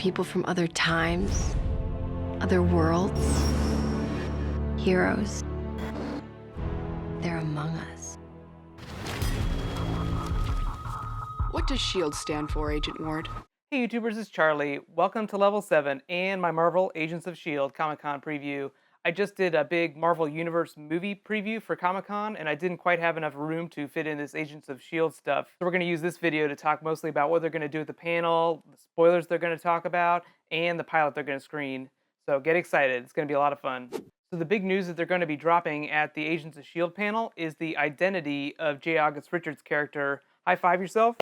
people from other times, other worlds, heroes. They're among us. What does S.H.I.E.L.D. stand for, Agent Ward? Hey YouTubers, it's Charlie. Welcome to Level 7 and my Marvel Agents of S.H.I.E.L.D. Comic-Con preview. I just did a big Marvel Universe movie preview for Comic-Con and I didn't quite have enough room to fit in this Agents of S.H.I.E.L.D. stuff. So we're going to use this video to talk mostly about what they're going to do at the panel, the spoilers they're going to talk about, and the pilot they're going to screen. So get excited, it's going to be a lot of fun. So the big news that they're going to be dropping at the Agents of S.H.I.E.L.D. panel is the identity of J. August Richards' character. High five yourself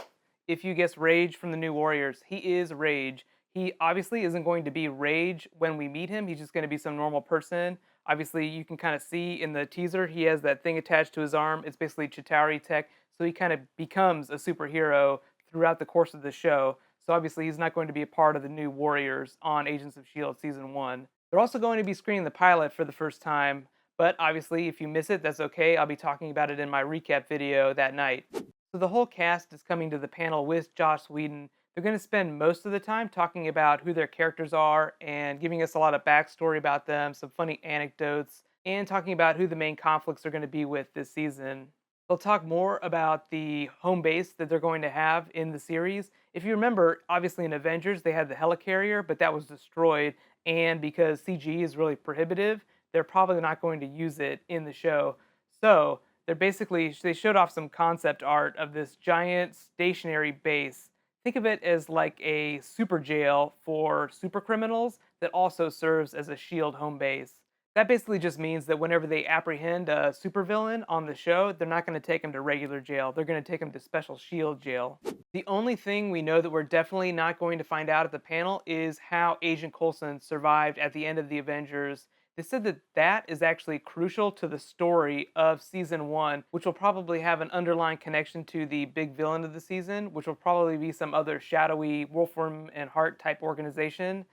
if you guess Rage from the New Warriors. He is Rage. He obviously isn't going to be Rage when we meet him. He's just going to be some normal person. Obviously, you can kind of see in the teaser, he has that thing attached to his arm. It's basically Chitauri tech. So he kind of becomes a superhero throughout the course of the show. So obviously, he's not going to be a part of the New Warriors on Agents of S.H.I.E.L.D. Season 1. They're also going to be screening the pilot for the first time. But obviously, if you miss it, that's okay. I'll be talking about it in my recap video that night. So the whole cast is coming to the panel with Joss Whedon. They're going to spend most of the time talking about who their characters are and giving us a lot of backstory about them, some funny anecdotes, and talking about who the main conflicts are going to be with this season. They'll talk more about the home base that they're going to have in the series. If you remember, obviously in Avengers, they had the helicarrier, but that was destroyed. And because CG is really prohibitive, they're probably not going to use it in the show. So they showed off some concept art of this giant stationary base. Think of it as like a super jail for super criminals that also serves as a shield home base. That basically just means that whenever they apprehend a supervillain on the show, they're not going to take him to regular jail. They're going to take him to special shield jail. The only thing we know that we're definitely not going to find out at the panel is how Agent Coulson survived at the end of the Avengers. They said that that is actually crucial to the story of season 1, which will probably have an underlying connection to the big villain of the season, which will probably be some other shadowy Wolfram and Hart type organization,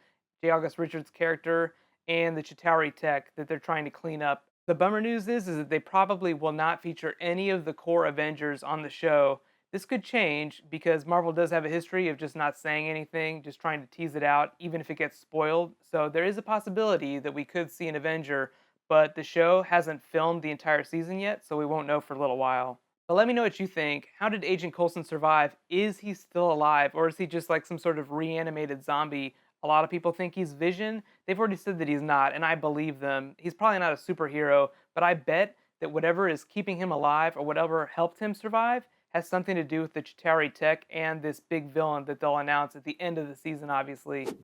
J. August Richards' character, and the Chitauri tech that they're trying to clean up. The bummer news is that they probably will not feature any of the core Avengers on the show. This could change because Marvel does have a history of just not saying anything, just trying to tease it out, even if it gets spoiled. So there is a possibility that we could see an Avenger, but the show hasn't filmed the entire season yet, so we won't know for a little while. But let me know what you think. How did Agent Coulson survive? Is he still alive, or is he just like some sort of reanimated zombie? A lot of people think he's Vision. They've already said that he's not, and I believe them. He's probably not a superhero, but I bet that whatever is keeping him alive or whatever helped him survive has something to do with the Chitauri tech and this big villain that they'll announce at the end of the season, obviously. So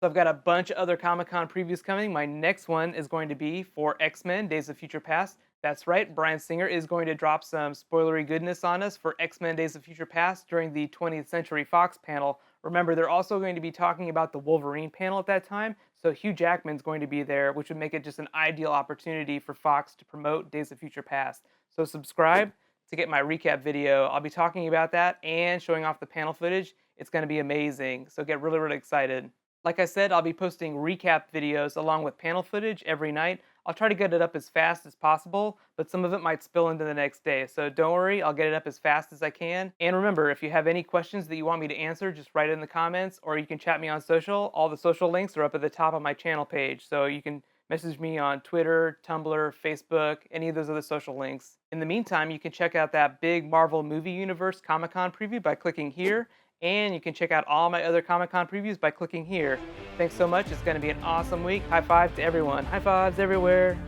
I've got a bunch of other Comic-Con previews coming. My next one is going to be for X-Men Days of Future Past. That's right, Bryan Singer is going to drop some spoilery goodness on us for X-Men Days of Future Past during the 20th Century Fox panel. Remember, they're also going to be talking about the Wolverine panel at that time, so Hugh Jackman's going to be there, which would make it just an ideal opportunity for Fox to promote Days of Future Past. So subscribe to get my recap video. I'll be talking about that and showing off the panel footage. It's going to be amazing, so get really, really excited. Like I said, I'll be posting recap videos along with panel footage every night. I'll try to get it up as fast as possible, but some of it might spill into the next day. So don't worry, I'll get it up as fast as I can. And remember, if you have any questions that you want me to answer, just write it in the comments, or you can chat me on social. All the social links are up at the top of my channel page, so you can message me on Twitter, Tumblr, Facebook, any of those other social links. In the meantime, you can check out that big Marvel Movie Universe Comic-Con preview by clicking here, and you can check out all my other Comic-Con previews by clicking here. Thanks so much. It's going to be an awesome week. High five to everyone. High fives everywhere.